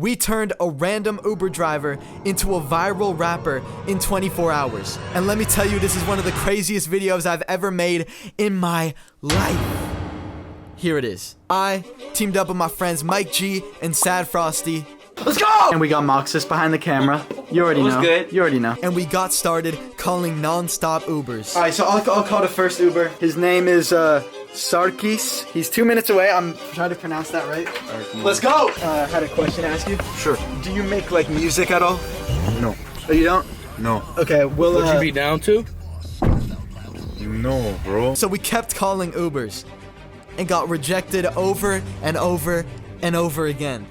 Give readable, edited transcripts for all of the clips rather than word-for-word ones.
We turned a random Uber driver into a viral rapper in 24 hours. And let me tell you, this is one of the craziest videos I've ever made in my life. Here it is. I teamed up with my friends Mike G and Sad Frosty. Let's go! And we got Moxus behind the camera. You already know. Good? You already know. And we got started calling non-stop Ubers. Alright, so I'll call the first Uber. His name is Sarkis. He's 2 minutes away. I'm trying to pronounce that right. Let's go! I had a question to ask you. Sure. Do you make like music at all? No. Oh, you don't? No. Okay, well Would you be down to? No, bro. So we kept calling Ubers and got rejected over and over and over again.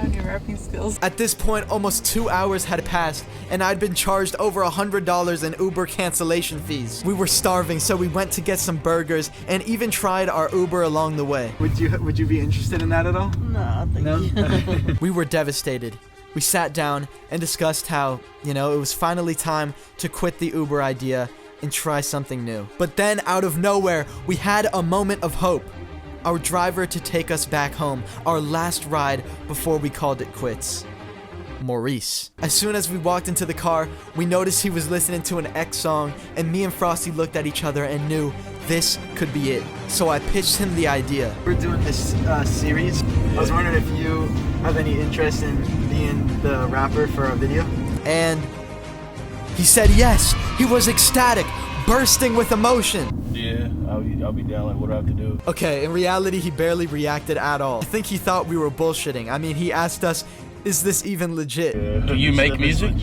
Any rapping skills. At this point, almost 2 hours had passed, and I'd been charged over $100 in Uber cancellation fees. We were starving, so we went to get some burgers and even tried our Uber along the way. Would you be interested in that at all? No, thank you. We were devastated. We sat down and discussed how, it was finally time to quit the Uber idea and try something new. But then, out of nowhere, we had a moment of hope. Our driver to take us back home, our last ride before we called it quits. Maurice. As soon as we walked into the car, we noticed he was listening to an X song, and me and Frosty looked at each other and knew this could be it. So I pitched him the idea. We're doing this series. I was wondering if you have any interest in being the rapper for a video. And he said yes. He was ecstatic, bursting with emotion. Yeah, I'll be down. Like, what do I have to do? Okay, in reality, he barely reacted at all. I think he thought we were bullshitting. I mean, he asked us, is this even legit? Yeah. Do you make music?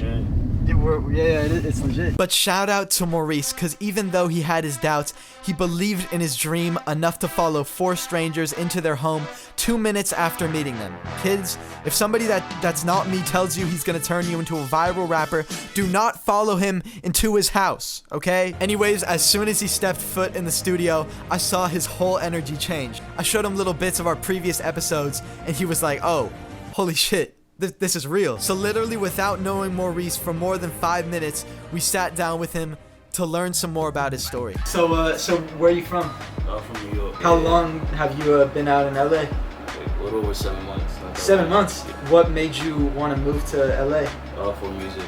Yeah, it's legit. But shout out to Maurice, because even though he had his doubts, he believed in his dream enough to follow 4 strangers into their home 2 minutes after meeting them. Kids, if somebody that's not me tells you he's gonna turn you into a viral rapper, do not follow him into his house, okay? Anyways, as soon as he stepped foot in the studio, I saw his whole energy change. I showed him little bits of our previous episodes, and he was like, oh, holy shit. This is real. So literally without knowing Maurice for more than 5 minutes, we sat down with him to learn some more about his story. So where are you from? I'm from New York. How long have you been out in LA? Like, a little over 7 months. 7 months? What made you want to move to LA? For music.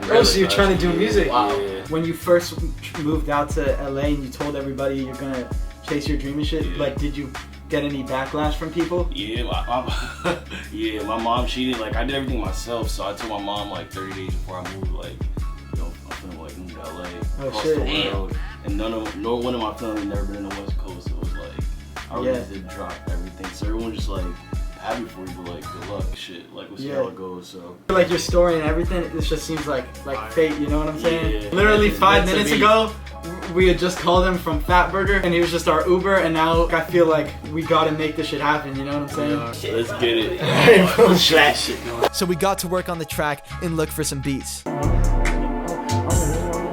Oh, so you're trying to do music? Wow. Yeah. When you first moved out to LA and you told everybody you're gonna chase your dream and shit, like did you get any backlash from people? Yeah, my mom, she did, like, I did everything myself, so I told my mom, like, 30 days before I moved, like, I'm gonna, like, move to LA, across the world, and no one of my family never been in the West Coast, so it was, like, I really just did drop everything, so everyone just, like, happy for you, but, like, good luck, shit, like, we'll see how it goes, so. Like, your story and everything, it just seems like fate, you know what I'm saying? Yeah. Literally 5 minutes ago, we had just called him from Fat Burger, and he was just our Uber, and now I feel like we gotta make this shit happen, you know what I'm saying? Yeah, let's get it. Slash shit. So we got to work on the track and look for some beats.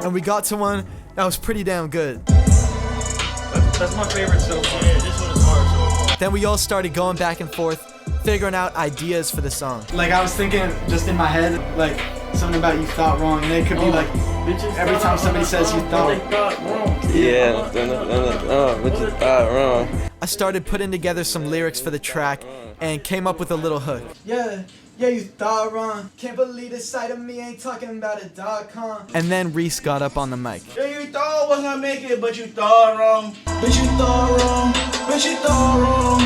And we got to one that was pretty damn good. That's my favorite so far. Yeah, this one is hard so far. Then we all started going back and forth, figuring out ideas for the song. Like I was thinking just in my head, like something about you thought wrong, and it could be like every time somebody says you thought wrong. Yeah, but you thought wrong. I started putting together some lyrics for the track and came up with a little hook. Yeah, you thought wrong. Can't believe the sight of me, ain't talking about a .com. And then Reese got up on the mic. Yeah, you thought I was gonna make it, but you thought wrong. But you thought wrong. But you thought wrong.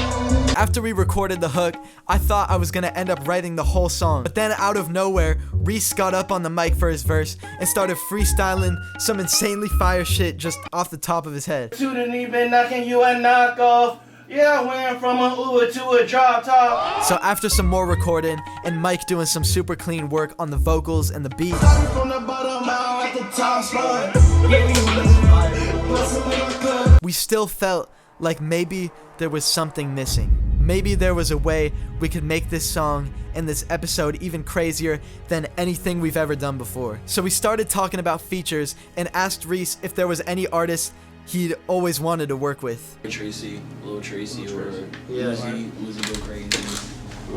After we recorded the hook, I thought I was gonna end up writing the whole song. But then out of nowhere, Reese got up on the mic for his verse and started freestyling some insanely fire shit just off the top of his head. Shouldn't even knocking you a knockoff. Yeah, I went from an Uber to a drop top. So after some more recording and Mike doing some super clean work on the vocals and the beat, we still felt like maybe there was something missing. Maybe there was a way we could make this song and this episode even crazier than anything we've ever done before. So we started talking about features and asked Reese if there was any artist he'd always wanted to work with. Tracy, Lil Tracy, or Uzi go crazy.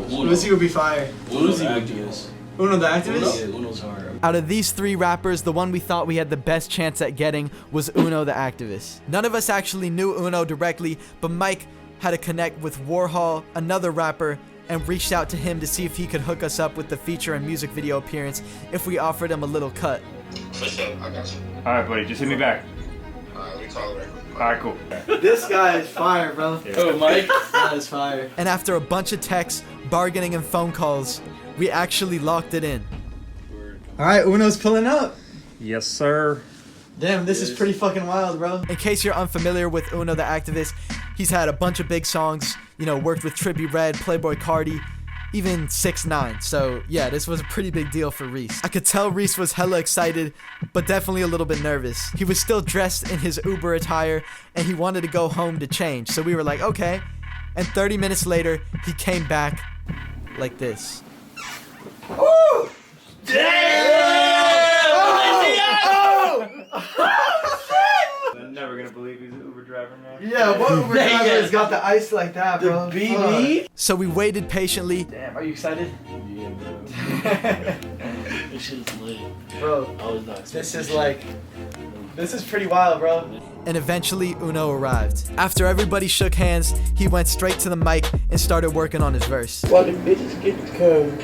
Uzi would be fire. UnoTheActivist. UnoTheActivist? Yeah, Uno's hard. Out of these 3 rappers, the one we thought we had the best chance at getting was UnoTheActivist. None of us actually knew Uno directly, but Mike had a connect with Warhol, another rapper and reached out to him to see if he could hook us up with the feature and music video appearance if we offered him a little cut. For sure, I got you. Alright, buddy, just hit me back. We call it. Alright, cool. This guy is fire, bro. Oh, Mike. That is fire. And after a bunch of texts, bargaining, and phone calls, we actually locked it in. Alright, Uno's pulling up. Yes, sir. Damn, this is pretty fucking wild, bro. In case you're unfamiliar with UnoTheActivist, he's had a bunch of big songs, you know, worked with Trippie Redd, Playboi Carti, even 6ix9ine. So yeah, this was a pretty big deal for Reese. I could tell Reese was hella excited, but definitely a little bit nervous. He was still dressed in his Uber attire, and he wanted to go home to change. So we were like, okay. And 30 minutes later, he came back like this. Woo! Damn! I'm never gonna believe he's an Uber driver, man. Yeah, what Uber driver's got the ice like that, bro? The BB? So we waited patiently. Damn, are you excited? Yeah, bro. This shit's lit. Bro, I was not this is pretty wild, bro. And eventually, Uno arrived. After everybody shook hands, he went straight to the mic and started working on his verse. While the bitches get the curve,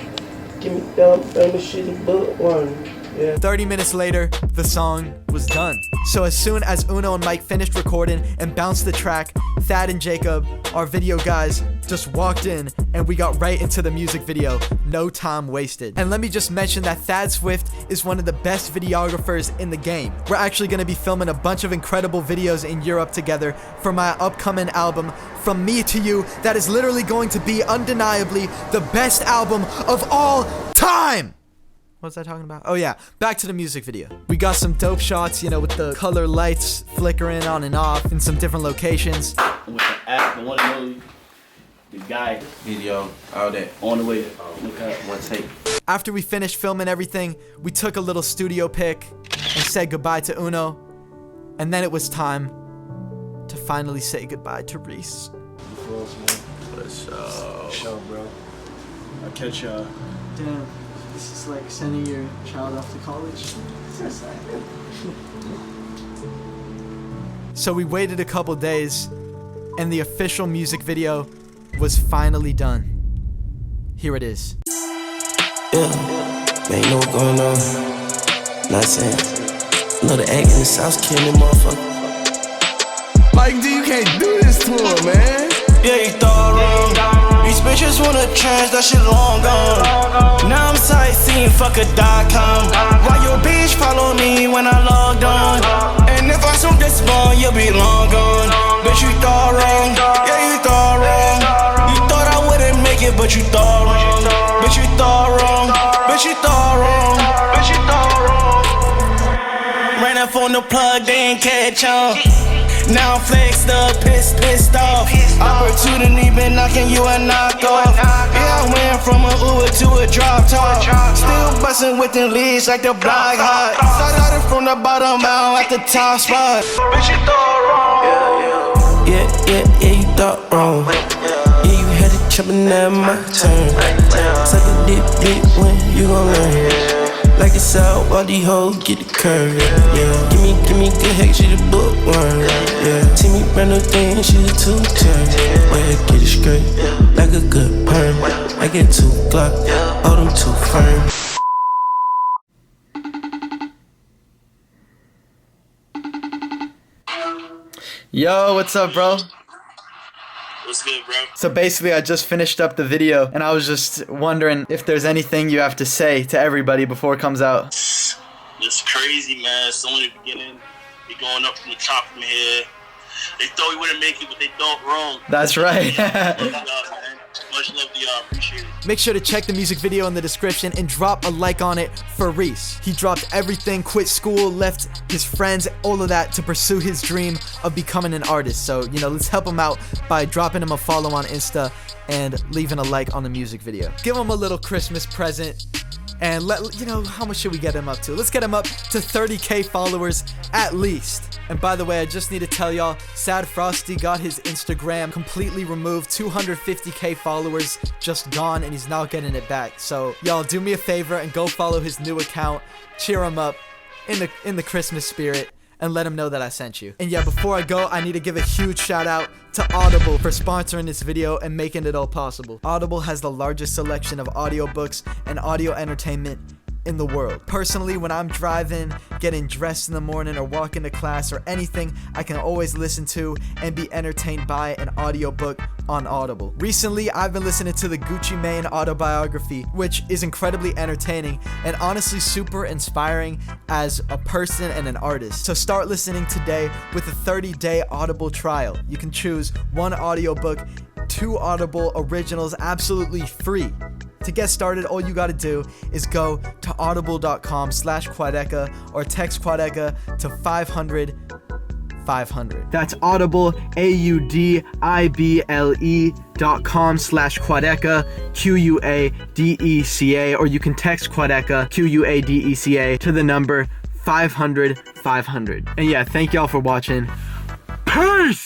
give me dumb famous shit and book one. Yeah. 30 minutes later, the song was done. So as soon as Uno and Mike finished recording and bounced the track, Thad and Jacob, our video guys, just walked in and we got right into the music video. No time wasted. And let me just mention that Thad Swift is one of the best videographers in the game. We're actually gonna be filming a bunch of incredible videos in Europe together for my upcoming album, From Me to You, that is literally going to be undeniably the best album of all time! What was I talking about? Oh yeah, back to the music video. We got some dope shots, you know, with the color lights flickering on and off in some different locations. With the app, the one and only, the guy. Video, all that. On the way. Look at One take. After we finished filming everything, we took a little studio pic and said goodbye to Uno. And then it was time to finally say goodbye to Reese. Show, bro. I'll catch y'all. Damn, this is like sending your child off to college. So we waited a couple days, and the official music video was finally done. Here it is. Yeah, ain't no going on. Not saying. Another act in the South killing motherfucker. Mike D, you can't do this to him, man. Yeah, you thought wrong. These bitches wanna change, that shit long gone. Now I'm sightseeing, fucker.com. Why your bitch follow me when I logged on? And if I shoot this ball, you'll be long gone. Bitch, you thought wrong. Yeah, you thought wrong. You thought I wouldn't make it, but you thought wrong. Bitch, you thought wrong. Bitch, you thought wrong. Bitch, you thought wrong. Ran up on the plug, they ain't catch on. Now I'm flexed up, pissed off. Opportunity been knocking you a knockoff. Yeah, I went from a Uber to a drop top. Still bustin' with the leads like the block hot. Started from the bottom out at the top spot. Bitch, you thought wrong. Yeah, you thought wrong. Yeah, you had it chopping at my turn. Suck a dick when you gon' learn. Like it's out, all these hoes get the curve, yeah. Give me good heck, she the bookworm, yeah. See me brand new thing, she the two-turn. Well, get it straight, like a good perm. I get 2 Glock, all them 2 firm. Yo, what's up, bro? What's good, bro? So basically, I just finished up the video, and I was just wondering if there's anything you have to say to everybody before it comes out. It's crazy, man. It's only the beginning. We going up from the top from here. They thought we wouldn't make it, but they thought wrong. That's right. Love y'all, man. Much love to y'all. Appreciate it. Make sure to check the music video in the description and drop a like on it for Reese. He dropped everything, quit school, left his friends, all of that to pursue his dream of becoming an artist. So, you know, let's help him out by dropping him a follow on Insta and leaving a like on the music video. Give him a little Christmas present. And you know, how much should we get him up to? Let's get him up to 30K followers at least. And by the way, I just need to tell y'all, Sad Frosty got his Instagram completely removed. 250K followers just gone, and he's now getting it back. So y'all do me a favor and go follow his new account. Cheer him up in the Christmas spirit. and let them know that I sent you. And yeah, before I go, I need to give a huge shout out to Audible for sponsoring this video and making it all possible. Audible has the largest selection of audiobooks and audio entertainment in the world. Personally, when I'm driving, getting dressed in the morning, or walking to class or anything, I can always listen to and be entertained by an audiobook on Audible. Recently, I've been listening to the Gucci Mane autobiography, which is incredibly entertaining and honestly super inspiring as a person and an artist. So start listening today with a 30-day Audible trial. You can choose one audiobook, 2 Audible originals absolutely free. To get started, all you gotta do is go to audible.com/Quadeca or text Quadeca to 500 500. That's Audible, audible.com/Quadeca, Quadeca, or you can text Quadeca, Quadeca, to the number 500 500. And yeah, thank y'all for watching. Peace!